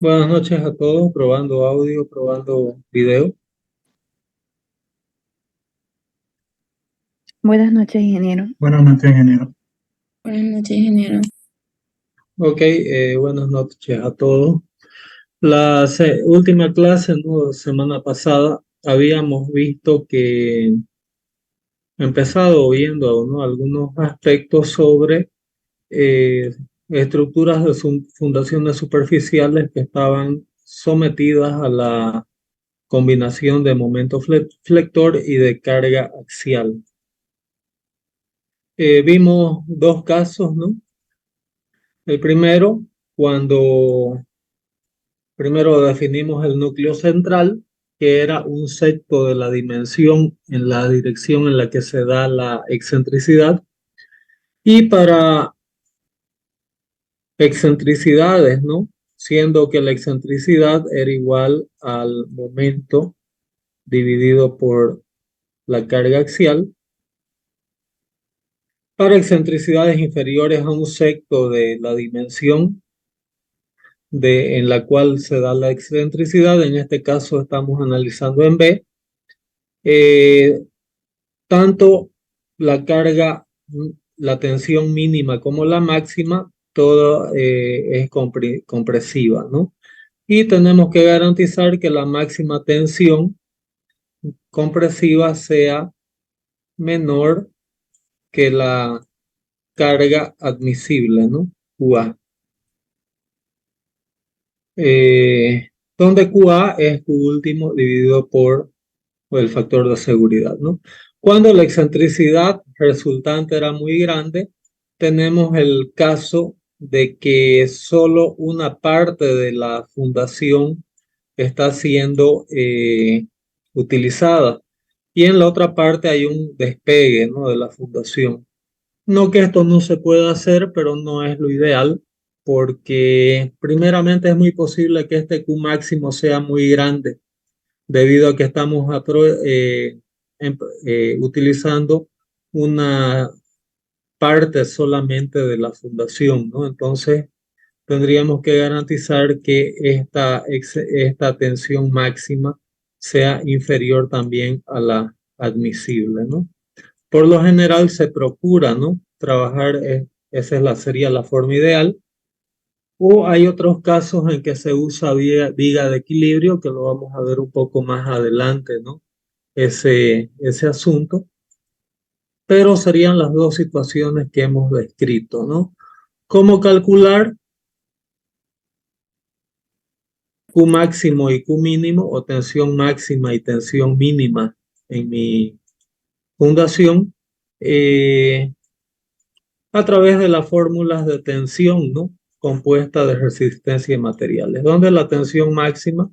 Buenas noches a todos, probando audio, probando video. Buenas noches, ingeniero. Buenas noches, ingeniero. Buenas noches, ingeniero. Ok, buenas noches a todos. La última clase, ¿no? Semana pasada, habíamos visto que empezado viendo, ¿no? Algunos aspectos sobre eh, estructuras de fundaciones superficiales que estaban sometidas a la combinación de momento flector y de carga axial. Vimos dos casos, ¿no? El primero, cuando primero definimos el núcleo central, que era un sexto de la dimensión en la dirección en la que se da la excentricidad. Y para excentricidades, ¿no? Siendo que la excentricidad era igual al momento dividido por la carga axial. Para excentricidades inferiores a un sexto de la dimensión en la cual se da la excentricidad, en este caso estamos analizando en B, tanto la carga, la tensión mínima como la máxima, todo es compresiva, ¿no? Y tenemos que garantizar que la máxima tensión compresiva sea menor que la carga admisible, ¿no? QA. Donde QA es Q último dividido por el factor de seguridad, ¿no? Cuando la excentricidad resultante era muy grande, tenemos el caso de que solo una parte de la fundación está siendo utilizada y en la otra parte hay un despegue, ¿no? De la fundación. No que esto no se pueda hacer, pero no es lo ideal porque primeramente es muy posible que este Q máximo sea muy grande debido a que estamos utilizando una parte solamente de la fundación, ¿no? Entonces, tendríamos que garantizar que esta tensión máxima sea inferior también a la admisible, ¿no? Por lo general se procura, ¿no? Trabajar, sería la forma ideal. O hay otros casos en que se usa viga de equilibrio, que lo vamos a ver un poco más adelante, ¿no? Ese asunto. Pero serían las dos situaciones que hemos descrito, ¿no? ¿Cómo calcular Q máximo y Q mínimo o tensión máxima y tensión mínima en mi fundación? A través de las fórmulas de tensión, ¿no? Compuesta de resistencia y materiales, donde la tensión máxima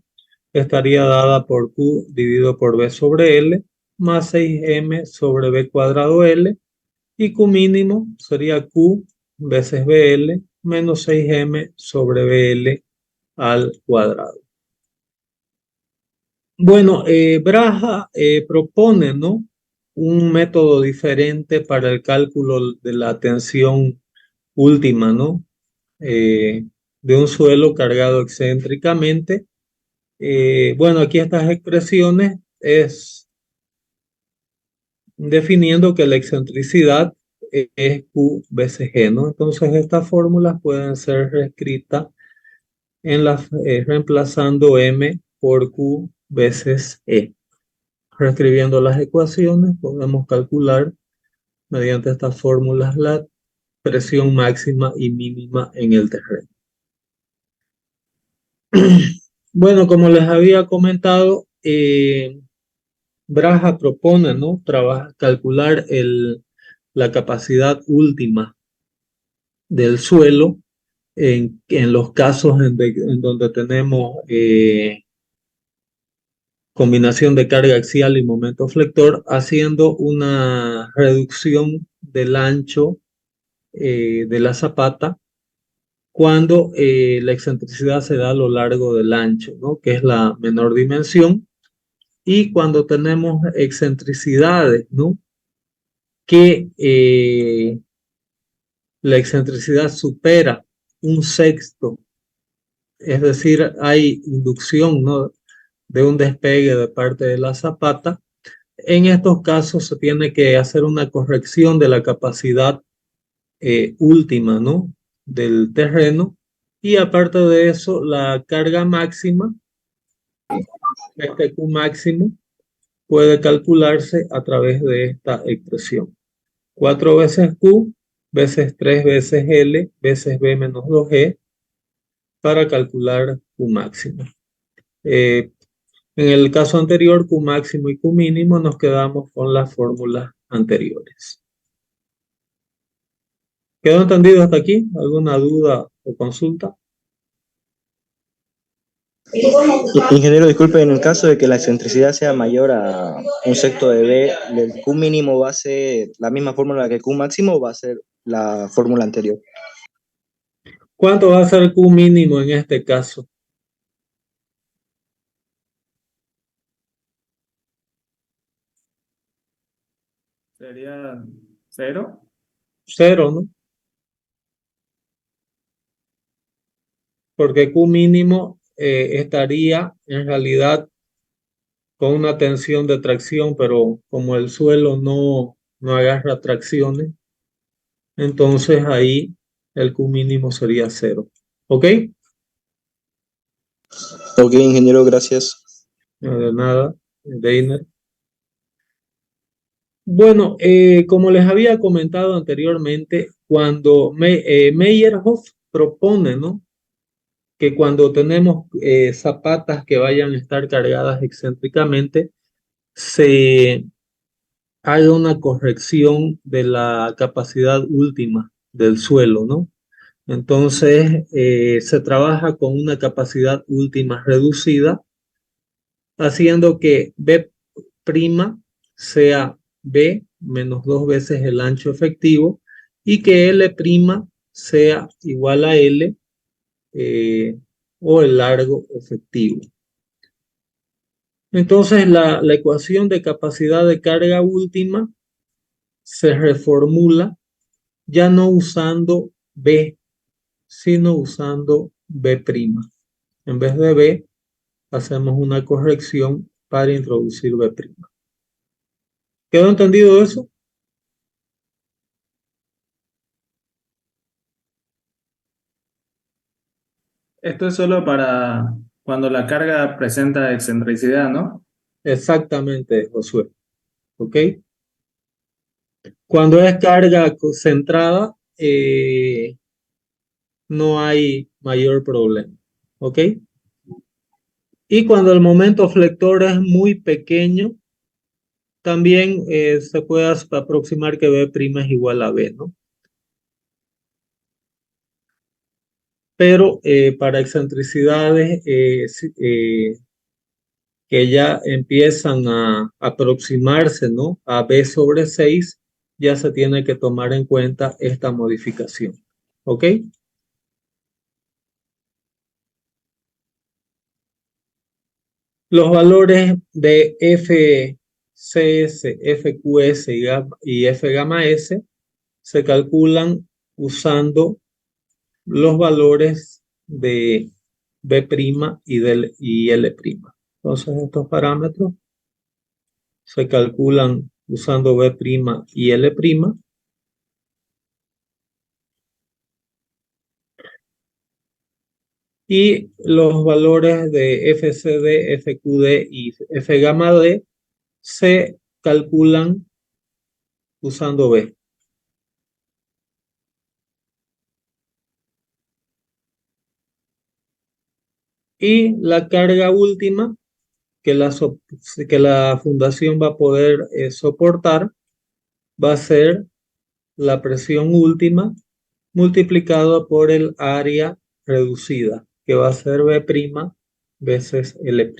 estaría dada por Q dividido por B sobre L más 6M sobre B cuadrado L y Q mínimo sería Q veces BL menos 6M sobre BL al cuadrado. Bueno, Braha propone, ¿no? Un método diferente para el cálculo de la tensión última, ¿no? De un suelo cargado excéntricamente. Bueno, aquí estas expresiones es definiendo que la excentricidad es Q veces G, ¿no? Entonces estas fórmulas pueden ser reescritas reemplazando M por Q veces E. Reescribiendo las ecuaciones podemos calcular mediante estas fórmulas la presión máxima y mínima en el terreno. Bueno, como les había comentado, Braha propone, ¿no? Calcular la capacidad última del suelo en los casos en donde tenemos combinación de carga axial y momento flector, haciendo una reducción del ancho de la zapata cuando la excentricidad se da a lo largo del ancho, ¿no? Que es la menor dimensión. Y cuando tenemos excentricidades, ¿no? Que la excentricidad supera un sexto es decir, hay inducción, ¿no?, de un despegue de parte de la zapata. En estos casos se tiene que hacer una corrección de la capacidad última, ¿no?, del terreno. Y aparte de eso, la carga máxima, este Q máximo, puede calcularse a través de esta expresión. 4 veces Q veces 3 veces L veces B menos 2G para calcular Q máximo. En el caso anterior, Q máximo y Q mínimo, nos quedamos con las fórmulas anteriores. ¿Quedó entendido hasta aquí? ¿Alguna duda o consulta? Ingeniero, disculpe, en el caso de que la excentricidad sea mayor a un sexto de B, ¿el Q mínimo va a ser la misma fórmula que Q máximo o va a ser la fórmula anterior? ¿Cuánto va a ser Q mínimo en este caso? Sería 0. 0, ¿no? Porque Q mínimo estaría en realidad con una tensión de tracción, pero como el suelo no agarra tracciones, entonces ahí el Q mínimo sería 0. ¿Ok? Ok, ingeniero, gracias. De nada, Deiner. Bueno, como les había comentado anteriormente, cuando Meyerhoff propone, ¿no?, que cuando tenemos zapatas que vayan a estar cargadas excéntricamente, se haga una corrección de la capacidad última del suelo, ¿no? Entonces, se trabaja con una capacidad última reducida, haciendo que B' sea B menos 2 veces el ancho efectivo y que L' sea igual a L o el largo efectivo. Entonces, la ecuación de capacidad de carga última se reformula ya no usando B, sino usando B'. En vez de B, hacemos una corrección para introducir B'. ¿Quedó entendido eso? Esto es solo para cuando la carga presenta excentricidad, ¿no? Exactamente, Josué. ¿Ok? Cuando es carga concentrada, no hay mayor problema. ¿Ok? Y cuando el momento flector es muy pequeño, también se puede aproximar que B' es igual a B, ¿no? Pero para excentricidades que ya empiezan a aproximarse, ¿no?, a B sobre 6, ya se tiene que tomar en cuenta esta modificación. ¿Ok? Los valores de FCS, FQS y F gamma S se calculan usando los valores de B' y L'. Entonces, estos parámetros se calculan usando B' y L'. Y los valores de FCD, FQD y F gamma D se calculan usando B. Y la carga última que la fundación va a poder soportar va a ser la presión última multiplicado por el área reducida, que va a ser B' veces L'.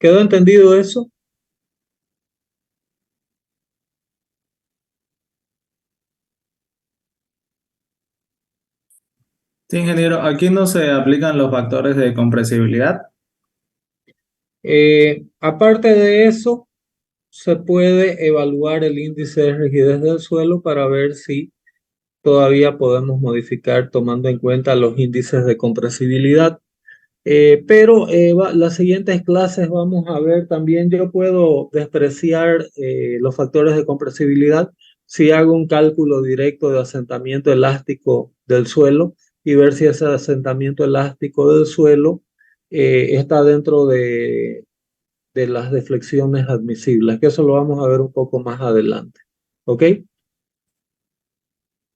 ¿Quedó entendido eso? Sí, ingeniero, aquí no se aplican los factores de compresibilidad. Aparte de eso, se puede evaluar el índice de rigidez del suelo para ver si todavía podemos modificar tomando en cuenta los índices de compresibilidad. Pero las siguientes clases vamos a ver también, yo puedo despreciar los factores de compresibilidad si hago un cálculo directo de asentamiento elástico del suelo y ver si ese asentamiento elástico del suelo está dentro de las deflexiones admisibles, que eso lo vamos a ver un poco más adelante. ¿Ok?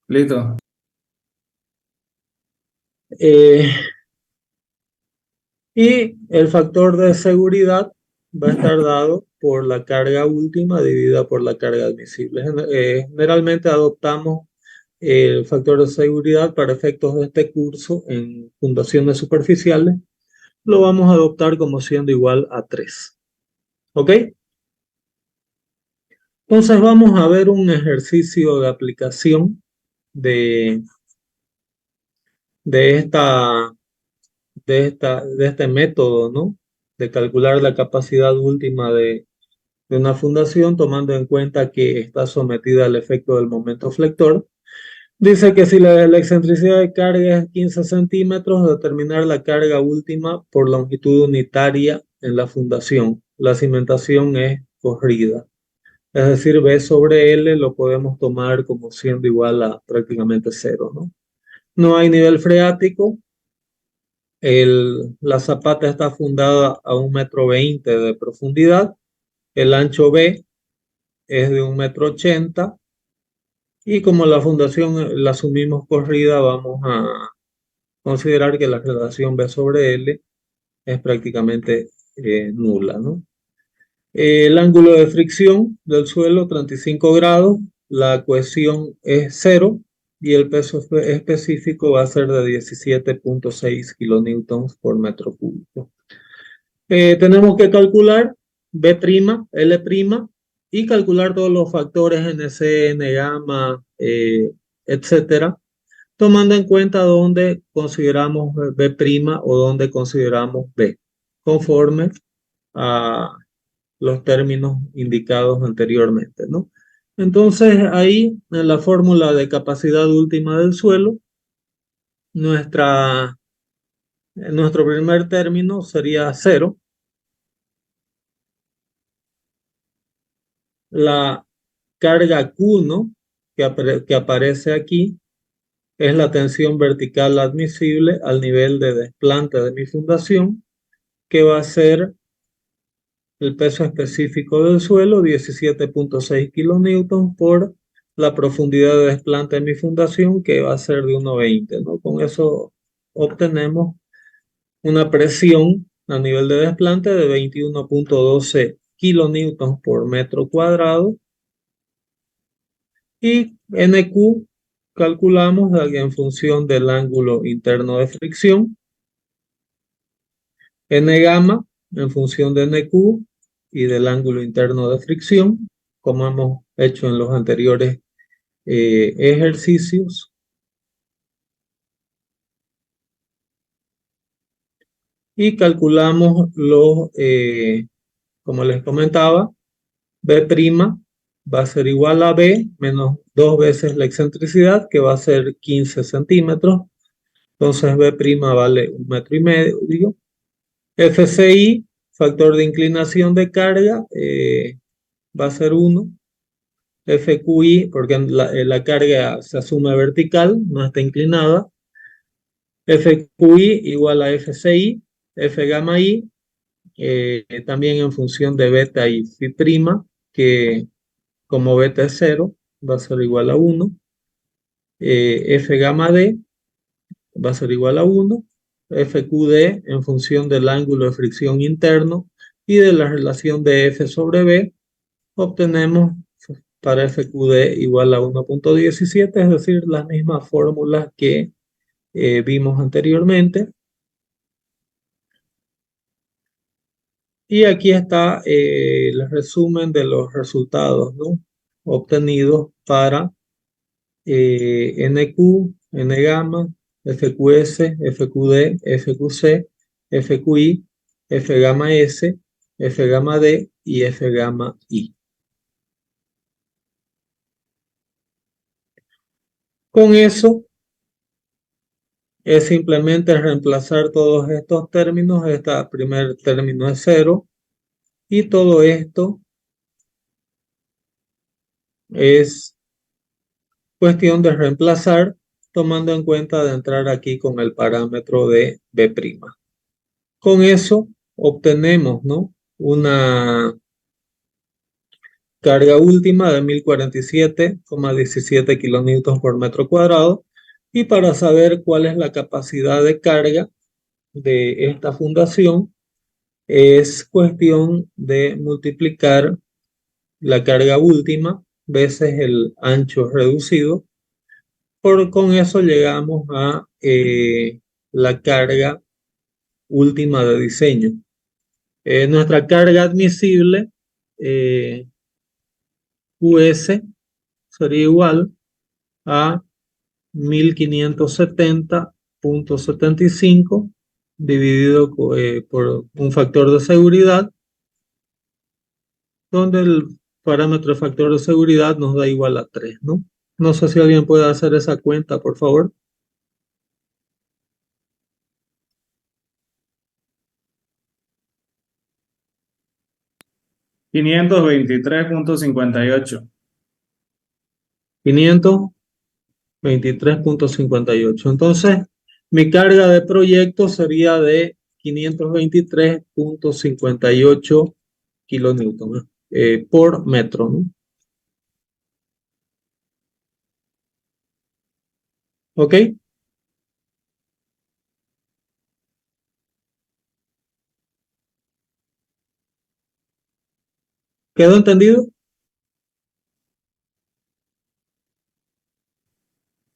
Listo. Eh, Y el factor de seguridad va a estar dado por la carga última dividida por la carga admisible. Generalmente adoptamos el factor de seguridad para efectos de este curso en fundaciones superficiales. Lo vamos a adoptar como siendo igual a 3. ¿Ok? Entonces vamos a ver un ejercicio de aplicación de, de esta de este método, ¿no? De calcular la capacidad última de una fundación, tomando en cuenta que está sometida al efecto del momento flector. Dice que si la excentricidad de carga es 15 centímetros, determinar la carga última por longitud unitaria en la fundación. La cimentación es corrida. Es decir, B sobre L lo podemos tomar como siendo igual a prácticamente 0, ¿no? No hay nivel freático. La zapata está fundada a 1,20 m de profundidad. El ancho B es de 1,80 m. Y como la fundación la asumimos corrida, vamos a considerar que la relación B sobre L es prácticamente nula, ¿no? El ángulo de fricción del suelo, 35 grados. La cohesión es 0 y el peso específico va a ser de 17,6 kilonewtons por metro cúbico. Tenemos que calcular B', L' y calcular todos los factores NC, N gamma, etcétera, tomando en cuenta dónde consideramos B' o dónde consideramos B, conforme a los términos indicados anteriormente, ¿no? Entonces, ahí en la fórmula de capacidad última del suelo, nuestro primer término sería 0. La carga Q1 que aparece aquí es la tensión vertical admisible al nivel de desplante de mi fundación, que va a ser el peso específico del suelo, 17,6 kilonewtons por la profundidad de desplante de mi fundación, que va a ser de 1,20, ¿no? Con eso obtenemos una presión a nivel de desplante de 21,12 kilonewtons por metro cuadrado. Y NQ calculamos en función del ángulo interno de fricción. N gamma en función de NQ y del ángulo interno de fricción, como hemos hecho en los anteriores ejercicios. Y calculamos como les comentaba, B' va a ser igual a B menos 2 veces la excentricidad, que va a ser 15 centímetros. Entonces B' vale 1,5 m. FCI, factor de inclinación de carga, va a ser 1. FQI, porque la carga se asume vertical, no está inclinada. FQI igual a FCI, F gamma I, también en función de beta y phi', que como beta es 0, va a ser igual a 1. F gamma D va a ser igual a 1. FQD en función del ángulo de fricción interno y de la relación de F sobre B, obtenemos para FQD igual a 1,17, es decir, las mismas fórmulas que vimos anteriormente. Y aquí está el resumen de los resultados, ¿no?, obtenidos para NQ, N gamma, FQS, FQD, FQC, FQI, F gamma S, F gamma D y F gamma I. Con eso es simplemente reemplazar todos estos términos. Este primer término es 0 y todo esto es cuestión de reemplazar tomando en cuenta de entrar aquí con el parámetro de B'. Con eso obtenemos, ¿no?, una carga última de 1047,17 kilonewtons por metro cuadrado. Y para saber cuál es la capacidad de carga de esta fundación, es cuestión de multiplicar la carga última veces el ancho reducido. Con eso llegamos a la carga última de diseño. Nuestra carga admisible, QS, sería igual a 1570,75 dividido por un factor de seguridad, donde el parámetro de factor de seguridad nos da igual a 3, ¿no? No sé si alguien puede hacer esa cuenta, por favor. $523.58. 523,58. Entonces, mi carga de proyecto sería de 523,58 kilonewtons por metro, ¿no? ¿Ok? ¿Quedó entendido?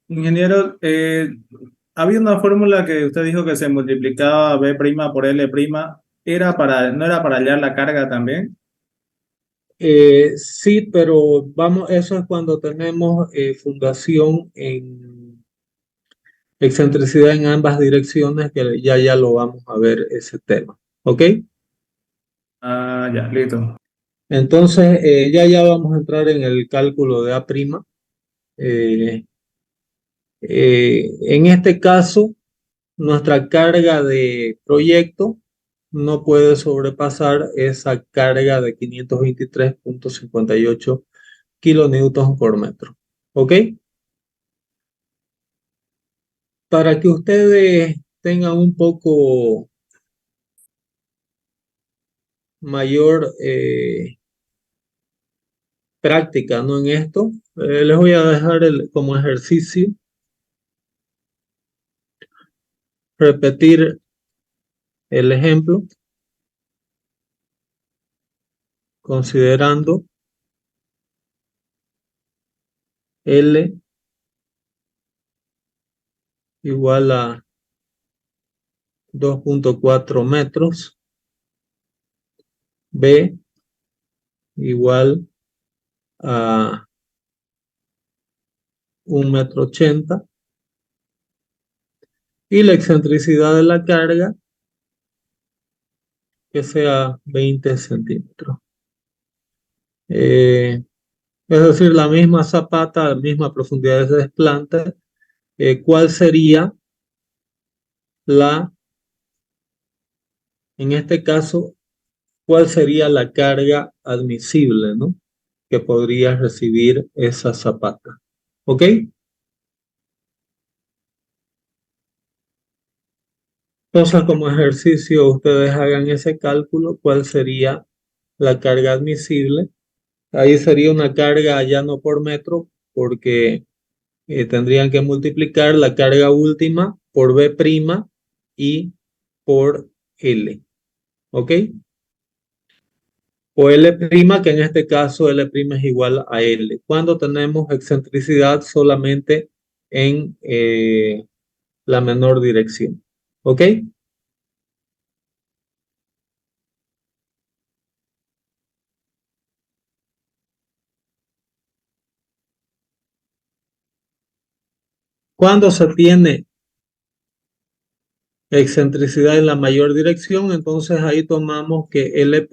Ingeniero, había una fórmula que usted dijo que se multiplicaba B' por L'. ¿No era para hallar la carga también? Sí, pero vamos, eso es cuando tenemos fundación en excentricidad en ambas direcciones, que ya lo vamos a ver ese tema. ¿Ok? Ah, ya, listo. Entonces, ya vamos a entrar en el cálculo de A'. Eh, en este caso, nuestra carga de proyecto no puede sobrepasar esa carga de 523,58 kilonewtons por metro. ¿Ok? Para que ustedes tengan un poco mayor práctica, ¿no?, en esto, les voy a dejar como ejercicio repetir el ejemplo considerando L igual a 2,4 metros, B igual a 1,80 m y la excentricidad de la carga que sea 20 centímetros. Es decir, la misma zapata, la misma profundidad de desplante. ¿Cuál sería en este caso, cuál sería la carga admisible, ¿no?, que podría recibir esa zapata? ¿Ok? Entonces, como ejercicio, ustedes hagan ese cálculo, cuál sería la carga admisible. Ahí sería una carga ya no por metro, porque tendrían que multiplicar la carga última por B' y por L. ¿Ok? O L', que en este caso L' es igual a L, cuando tenemos excentricidad solamente en la menor dirección. ¿Ok? Cuando se tiene excentricidad en la mayor dirección, entonces ahí tomamos que L',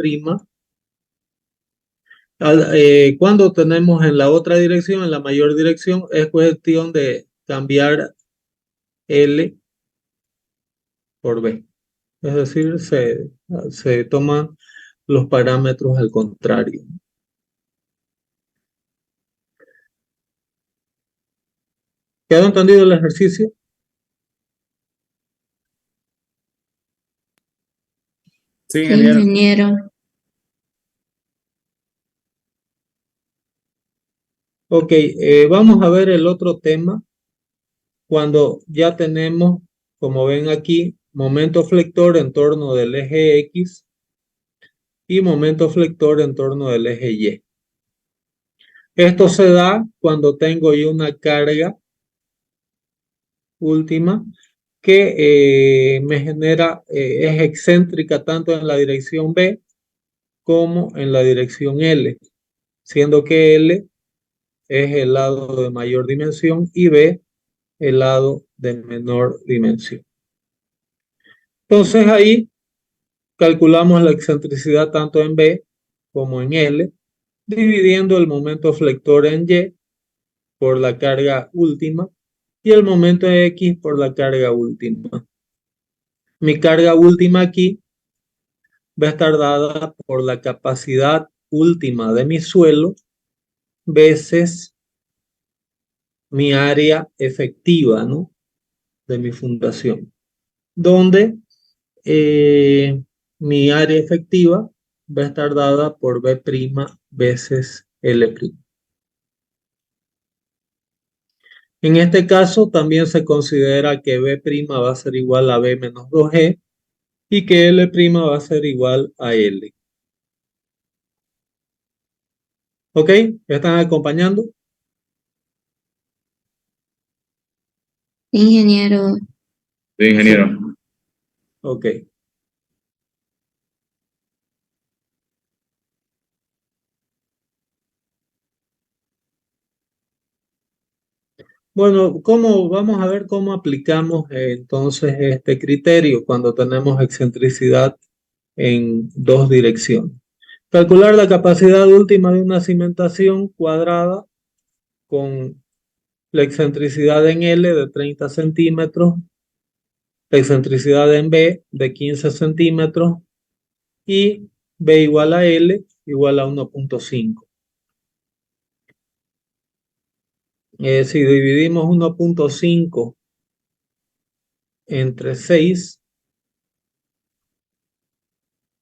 cuando tenemos en la otra dirección, en la mayor dirección, es cuestión de cambiar L por B. Es decir, se toman los parámetros al contrario. ¿Quedó entendido el ejercicio? Sí, Sí, ingeniero. ingeniero. Ok, vamos a ver el otro tema. Cuando ya tenemos, como ven aquí, momento flector en torno del eje X y momento flector en torno del eje Y. Esto se da cuando tengo yo una carga última que me genera, es excéntrica tanto en la dirección B como en la dirección L, siendo que L es el lado de mayor dimensión y B el lado de menor dimensión. Entonces ahí calculamos la excentricidad tanto en B como en L, dividiendo el momento flector en Y por la carga última y el momento X por la carga última. Mi carga última aquí va a estar dada por la capacidad última de mi suelo veces mi área efectiva, ¿no?, de mi fundación, donde mi área efectiva va a estar dada por B' veces L'. En este caso también se considera que B' va a ser igual a B menos 2G y que L' va a ser igual a L. ¿Ok? ¿Me están acompañando? Ingeniero. Sí, ingeniero. Ok. Bueno, vamos a ver cómo aplicamos entonces este criterio cuando tenemos excentricidad en dos direcciones. Calcular la capacidad última de una cimentación cuadrada con la excentricidad en L de 30 centímetros, la excentricidad en B de 15 centímetros y B igual a L igual a 1.5. Si dividimos 1.5 entre 6,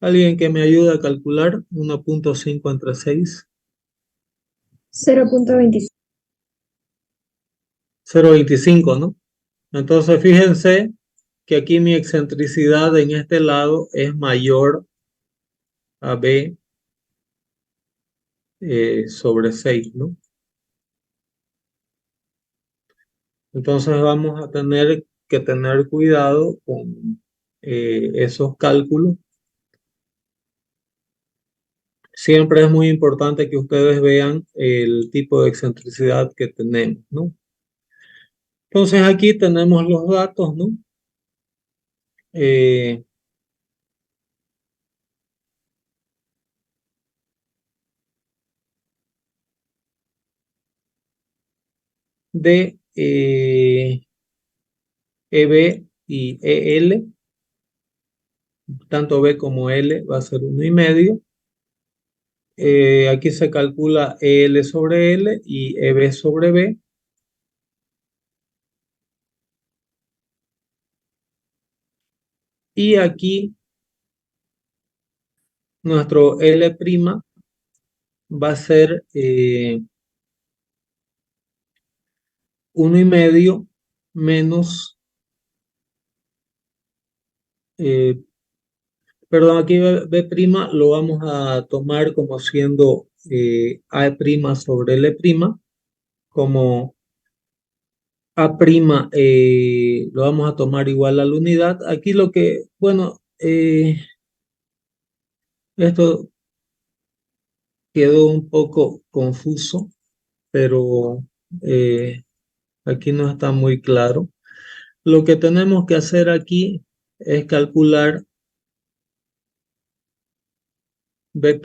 ¿alguien que me ayude a calcular 1.5 entre 6? 0.25. 0.25, ¿no? Entonces fíjense que aquí mi excentricidad en este lado es mayor a B sobre 6, ¿no? Entonces vamos a tener que tener cuidado con esos cálculos. Siempre es muy importante que ustedes vean el tipo de excentricidad que tenemos, ¿no? Entonces aquí tenemos los datos, ¿no? De EB y EL, tanto B como L va a ser 1,5. Aquí se calcula EL sobre L y EB sobre B. Y aquí nuestro L' va a ser 1,5 menos, perdón, aquí B' lo vamos a tomar como siendo A' sobre L', como A', lo vamos a tomar igual a la unidad. Aquí lo que, bueno, esto quedó un poco confuso, pero aquí no está muy claro. Lo que tenemos que hacer aquí es calcular B'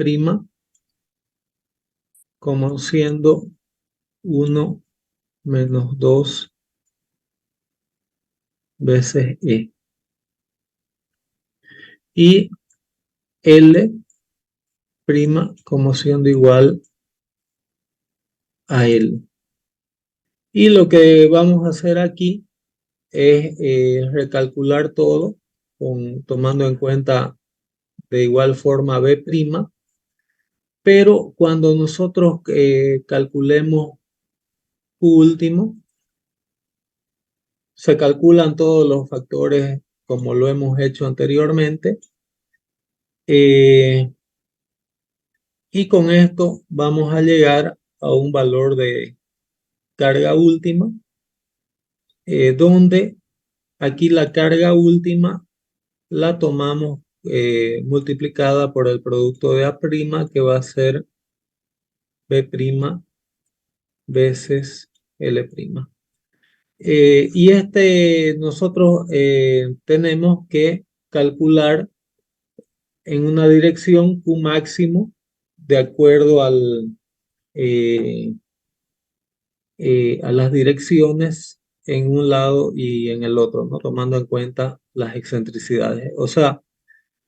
como siendo 1 menos 2 veces E. Y L' como siendo igual a L. Y lo que vamos a hacer aquí es recalcular todo tomando en cuenta de igual forma B', pero cuando nosotros calculemos Q último, se calculan todos los factores como lo hemos hecho anteriormente. Y con esto vamos a llegar a un valor de carga última, donde aquí la carga última la tomamos multiplicada por el producto de A', que va a ser B' veces L'. Y nosotros tenemos que calcular en una dirección Q máximo de acuerdo a las direcciones en un lado y en el otro, ¿no? Tomando en cuenta las excentricidades. O sea,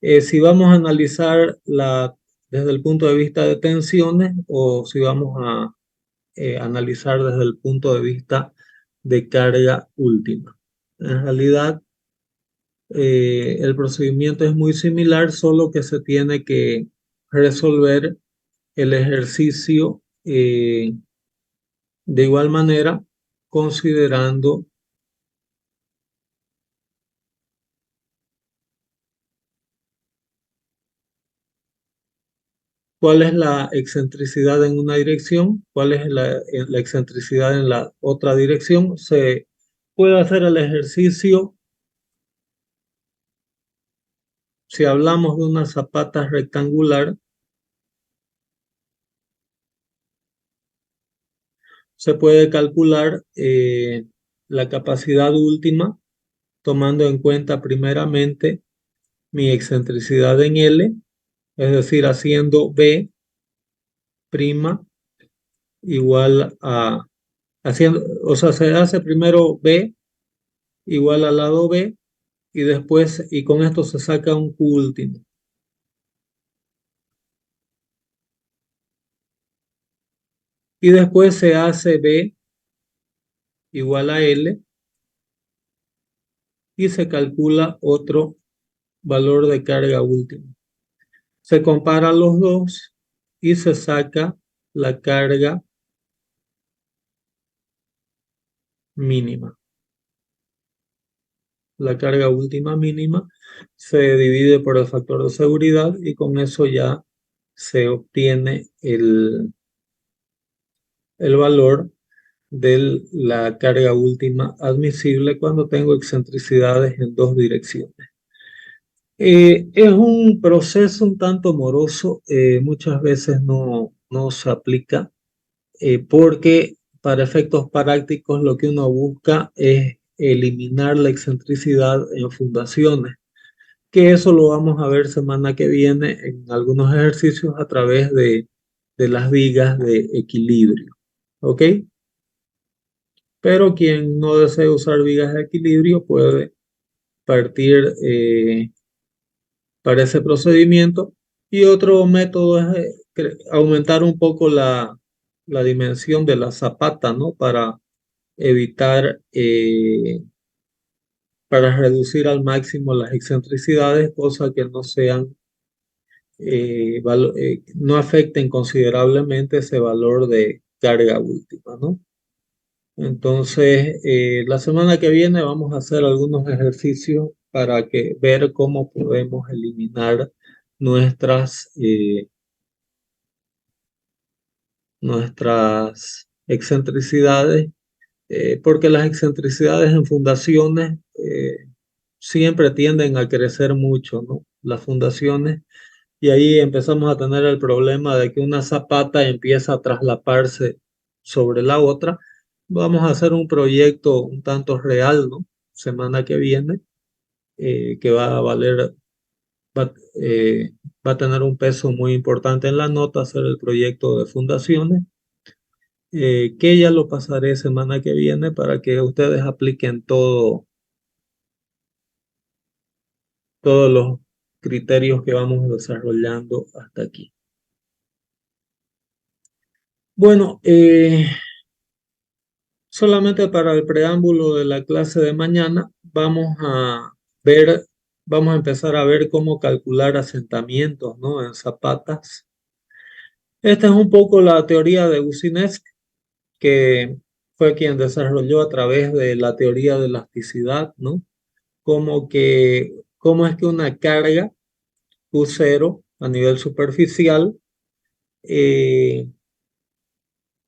si vamos a analizar desde el punto de vista de tensiones o si vamos a analizar desde el punto de vista de carga última. En realidad, el procedimiento es muy similar, solo que se tiene que resolver el ejercicio de igual manera, considerando cuál es la excentricidad en una dirección, cuál es la excentricidad en la otra dirección. Se puede hacer el ejercicio si hablamos de una zapata rectangular. Se puede calcular la capacidad última tomando en cuenta primeramente mi excentricidad en L, es decir, haciendo B' igual a, o sea, se hace primero B igual al lado B y después, y con esto se saca un Q último. Y después se hace B igual a L y se calcula otro valor de carga última. Se comparan los dos y se saca la carga mínima. La carga última mínima se divide por el factor de seguridad y con eso ya se obtiene el valor de la carga última admisible cuando tengo excentricidades en dos direcciones. Es un proceso un tanto moroso, muchas veces no se aplica porque para efectos prácticos lo que uno busca es eliminar la excentricidad en fundaciones, que eso lo vamos a ver semana que viene en algunos ejercicios a través de las vigas de equilibrio, ¿ok? Pero quien no desee usar vigas de equilibrio puede partir para ese procedimiento. Y otro método es aumentar un poco la dimensión de la zapata, ¿no? Para evitar, para reducir al máximo las excentricidades, cosa que no sean, no afecten considerablemente ese valor de carga última, ¿no? Entonces, la semana que viene vamos a hacer algunos ejercicios para ver cómo podemos eliminar nuestras excentricidades, porque las excentricidades en fundaciones siempre tienden a crecer mucho, ¿no? Las fundaciones, y ahí empezamos a tener el problema de que una zapata empieza a traslaparse sobre la otra. Vamos a hacer un proyecto un tanto real, ¿no? Semana que viene, que va a valer, va, va a tener un peso muy importante en la nota, hacer el proyecto de fundaciones, que ya lo pasaré semana que viene para que ustedes apliquen todo todos los criterios que vamos desarrollando hasta aquí. Bueno, solamente para el preámbulo de la clase de mañana, vamos a empezar a ver cómo calcular asentamientos, ¿no?, en zapatas. Esta es un poco la teoría de Boussinesq, que fue quien desarrolló a través de la teoría de elasticidad, ¿no? Cómo es que una carga Q0 a nivel superficial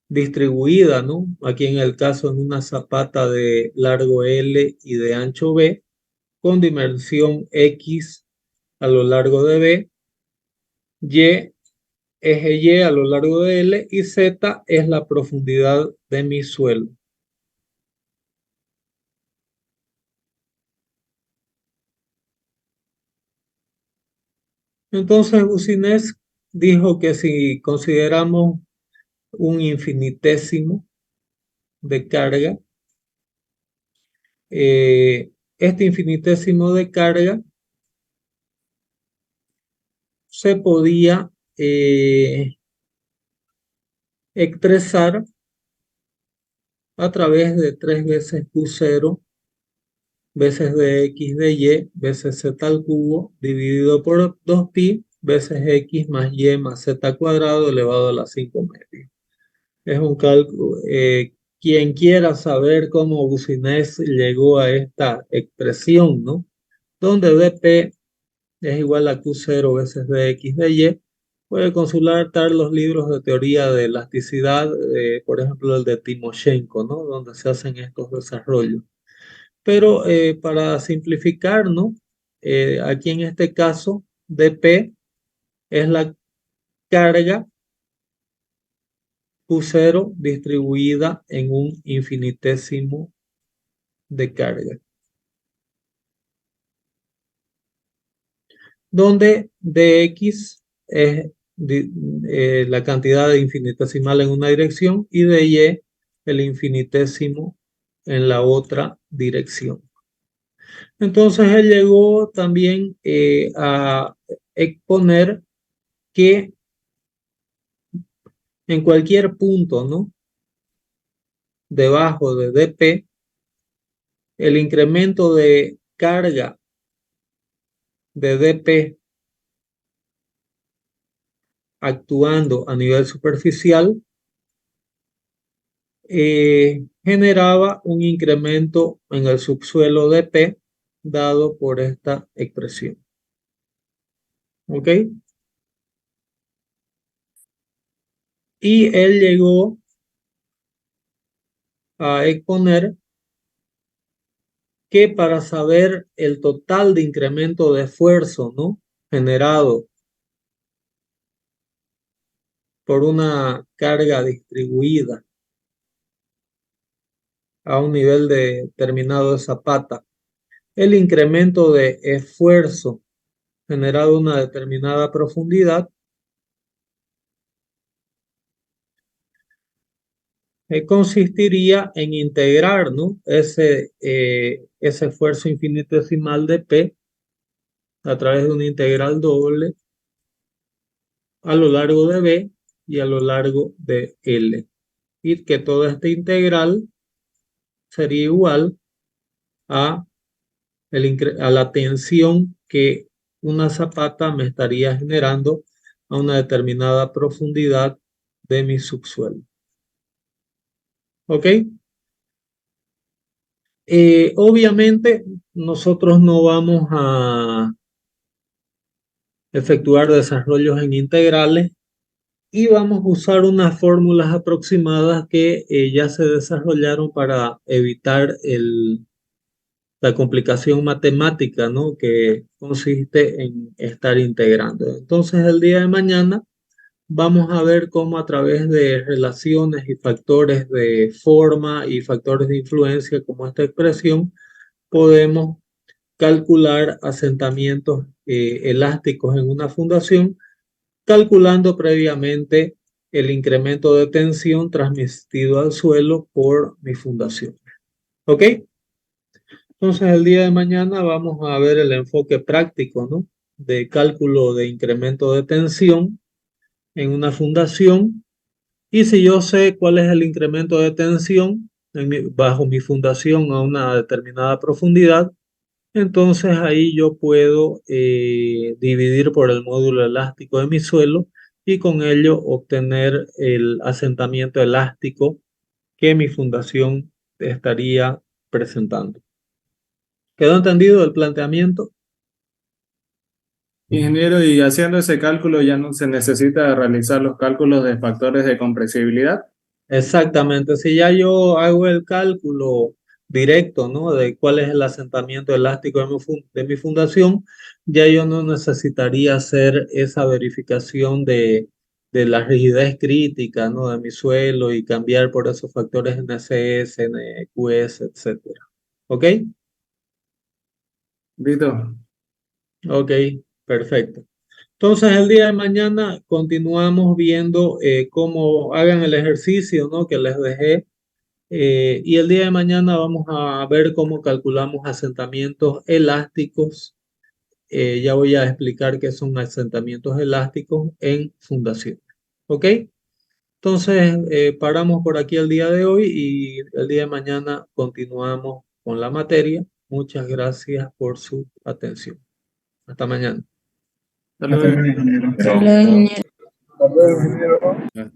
distribuida, ¿no? Aquí en el caso en una zapata de largo L y de ancho B, con dimensión X a lo largo de B, eje Y a lo largo de L y Z es la profundidad de mi suelo. Entonces Boussinesq dijo que si consideramos un infinitésimo de carga, este infinitésimo de carga se podía expresar a través de 3 veces Q0 veces dx de y veces z al cubo dividido por 2pi veces x más y más z cuadrado elevado a la 5 media. Es un cálculo. Quien quiera saber cómo Boussinesq llegó a esta expresión, ¿no?, donde dp es igual a Q0 veces dx de y, puede consultar los libros de teoría de elasticidad, por ejemplo el de Timoshenko, ¿no?, donde se hacen estos desarrollos. Pero para simplificar, ¿no?, aquí en este caso dp es la carga Q0 distribuida en un infinitésimo de carga, donde dx es la cantidad de infinitesimal en una dirección y de y el infinitésimo en la otra dirección. Entonces él llegó también a exponer que en cualquier punto, ¿no?, debajo de dp, el incremento de carga de dp actuando a nivel superficial generaba un incremento en el subsuelo dp dado por esta expresión. ¿Ok? Y él llegó a exponer que para saber el total de incremento de esfuerzo, ¿no?, generado por una carga distribuida a un nivel determinado de zapata, el incremento de esfuerzo generado a una determinada profundidad consistiría en integrar, ¿no?, ese esfuerzo infinitesimal de P a través de una integral doble a lo largo de B y a lo largo de L. Y que toda esta integral sería igual a la tensión que una zapata me estaría generando a una determinada profundidad de mi subsuelo. ¿Ok? Obviamente nosotros no vamos a efectuar desarrollos en integrales y vamos a usar unas fórmulas aproximadas que ya se desarrollaron para evitar la complicación matemática, ¿no?, que consiste en estar integrando. Entonces el día de mañana vamos a ver cómo a través de relaciones y factores de forma y factores de influencia como esta expresión podemos calcular asentamientos elásticos en una fundación, calculando previamente el incremento de tensión transmitido al suelo por mi fundación. ¿Ok? Entonces, el día de mañana vamos a ver el enfoque práctico, ¿no? De cálculo de incremento de tensión en una fundación. Y si yo sé cuál es el incremento de tensión bajo mi fundación a una determinada profundidad, entonces ahí yo puedo dividir por el módulo elástico de mi suelo y con ello obtener el asentamiento elástico que mi fundación estaría presentando. ¿Quedó entendido el planteamiento? Ingeniero, y haciendo ese cálculo ya no se necesita realizar los cálculos de factores de compresibilidad. Exactamente, si ya yo hago el cálculo directo, ¿no? De cuál es el asentamiento elástico de mi fundación, ya yo no necesitaría hacer esa verificación de la rigidez crítica, ¿no? De mi suelo y cambiar por esos factores NSS, NQS, etcétera. ¿Ok? Listo. Ok, perfecto. Entonces, el día de mañana continuamos viendo cómo hagan el ejercicio, ¿no? Que les dejé. Y el día de mañana vamos a ver cómo calculamos asentamientos elásticos. Ya voy a explicar qué son asentamientos elásticos en fundación. ¿Ok? Entonces, paramos por aquí el día de hoy y el día de mañana continuamos con la materia. Muchas gracias por su atención. Hasta mañana. Hasta luego. Hasta luego, ingeniero. Pero-